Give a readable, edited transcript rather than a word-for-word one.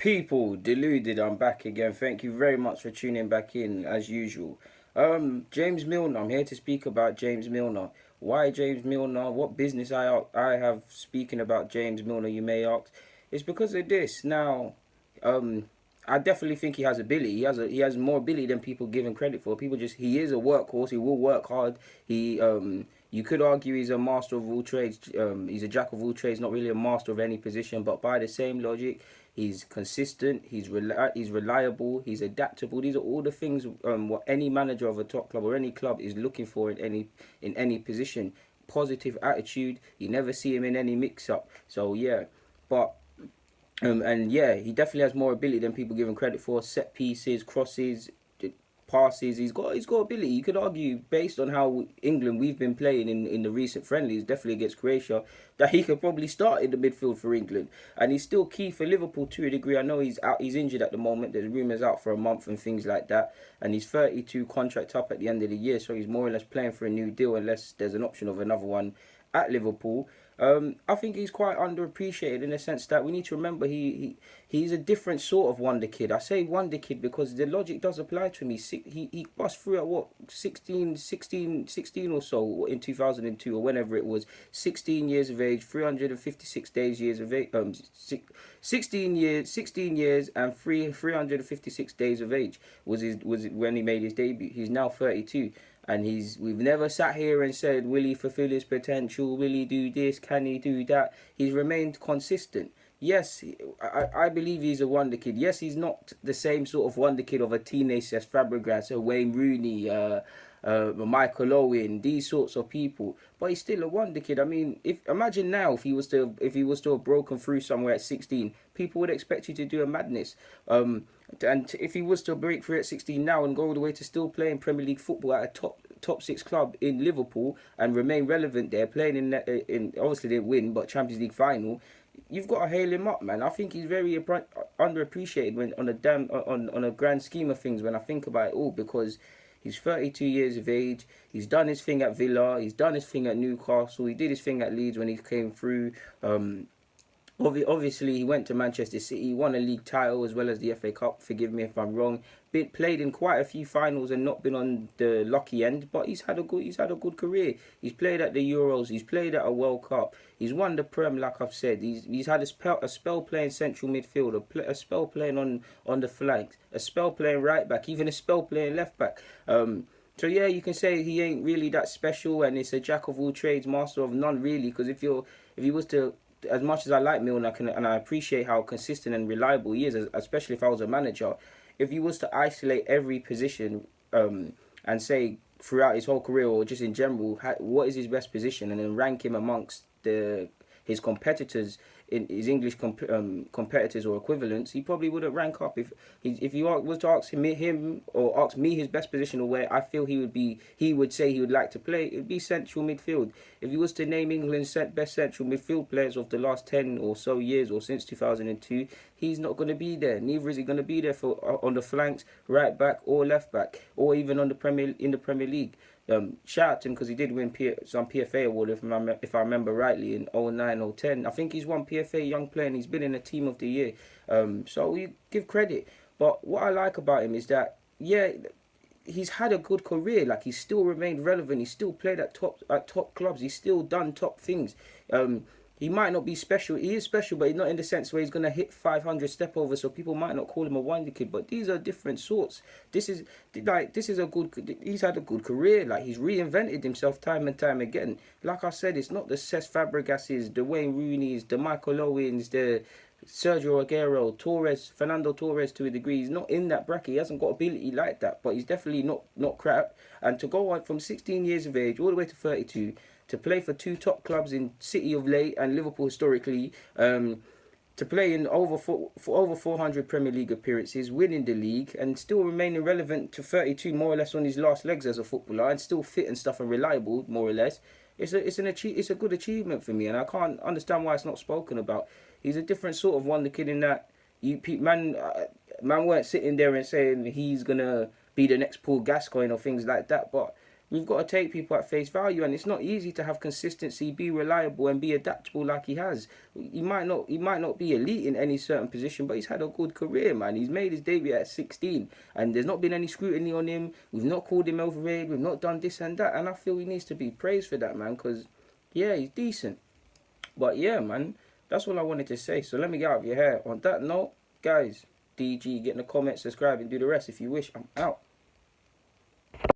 People deluded, I'm back again. Thank you very much for tuning back in as usual. James Milner, I'm here to speak about James Milner. Why James Milner? What business I have speaking about James Milner, you may ask. It's because of this. Now, um, I definitely think he has ability. He has more ability than people give him credit for. People just he is a workhorse. He will work hard. You could argue he's a master of all trades. He's a jack of all trades, not really a master of any position. But by the same logic, he's consistent. He's reliable. He's adaptable. These are all the things what any manager of a top club or any club is looking for in any position. Positive attitude. You never see him in any mix up. So yeah, but and yeah, he definitely has more ability than people give him credit for. Set pieces, crosses, passes. He's got ability. You could argue based on how England we've been playing in the recent friendlies, definitely against Croatia, that he could probably start in the midfield for England, and he's still key for Liverpool to a degree. I know he's out. He's injured at the moment. There's rumours out for a month and things like that. And he's 32, contract up at the end of the year, so he's more or less playing for a new deal unless there's an option of another one at Liverpool. I think he's quite underappreciated in the sense that we need to remember he's a different sort of wonder kid. I say wonder kid because the logic does apply to him. He bust through at what 16 or so in 2002 or whenever it was. 16 years of age, 356 days years of age. 16 years and 356 days of age was when he made his debut. He's now 32. And we've never sat here and said, will he fulfill his potential? Will he do this? Can he do that? He's remained consistent. Yes, I believe he's a wonder kid. Yes, he's not the same sort of wonder kid of a teenage as Fabregas or Wayne Rooney, Michael Owen, these sorts of people. But he's still a wonder kid. I mean, imagine now if he was to have broken through somewhere at 16, people would expect you to do a madness. And if he was to break through at 16 now and go all the way to still playing Premier League football at a top six club in Liverpool and remain relevant there, playing in obviously they win, but Champions League final, you've got to hail him up, man. I think he's very underappreciated when on a grand scheme of things when I think about it all, because he's 32 years of age. He's done his thing at Villa. He's done his thing at Newcastle. He did his thing at Leeds when he came through. Obviously, he went to Manchester City, won a league title as well as the FA Cup. Forgive me if I'm wrong. Played in quite a few finals and not been on the lucky end, but he's had a good career. He's played at the Euros. He's played at a World Cup. He's won the Prem, like I've said. He's had a spell playing central midfield, a spell playing on the flanks, a spell playing right back, even a spell playing left back. So yeah, you can say he ain't really that special, and it's a jack of all trades, master of none, really. Because if he was to, as much as I like Milner and I appreciate how consistent and reliable he is, especially if I was a manager, if he was to isolate every position and say throughout his whole career or just in general, what is his best position, and then rank him amongst his competitors in his English competitors or equivalents, he probably wouldn't rank up. If you was to ask him or ask me his best position or where I feel he would say he would like to play, it would be central midfield. If he was to name England's best central midfield players of the last 10 or so years or since 2002, he's not going to be there. Neither is he going to be there for on the flanks, right back or left back, or even in the Premier League. Shout out to him because he did win some PFA award if I remember rightly in 09 010. I think he's won PFA Young Player and he's been in the Team of the Year. So we give credit. But what I like about him is that yeah, he's had a good career. Like, he's still remained relevant. He's still played at top clubs. He's still done top things. He might not be special. He is special, but not in the sense where he's going to hit 500 step over, so people might not call him a wonder kid. But these are different sorts. This is a good. He's had a good career. Like, he's reinvented himself time and time again. Like I said, it's not the Cesc Fabregases, the Wayne Rooney's, the Michael Owens, the Sergio Aguero, Fernando Torres to a degree. He's not in that bracket. He hasn't got ability like that, but he's definitely not crap. And to go on from 16 years of age all the way to 32, to play for two top clubs in City of late and Liverpool historically, to play in over 400 Premier League appearances, winning the league, and still remaining relevant to 32, more or less on his last legs as a footballer, and still fit and stuff and reliable, more or less. It's a good achievement for me, and I can't understand why it's not spoken about. He's a different sort of wonder kid in that man weren't sitting there and saying he's gonna be the next Paul Gascoigne or things like that, but we've got to take people at face value, and it's not easy to have consistency, be reliable, and be adaptable like he has. He might not be elite in any certain position, but he's had a good career, man. He's made his debut at 16, and there's not been any scrutiny on him. We've not called him overrated. We've not done this and that, and I feel he needs to be praised for that, man. Because yeah, he's decent. But yeah, man, that's all I wanted to say. So let me get out of your hair. On that note, guys, DG, get in the comments, subscribe, and do the rest if you wish. I'm out.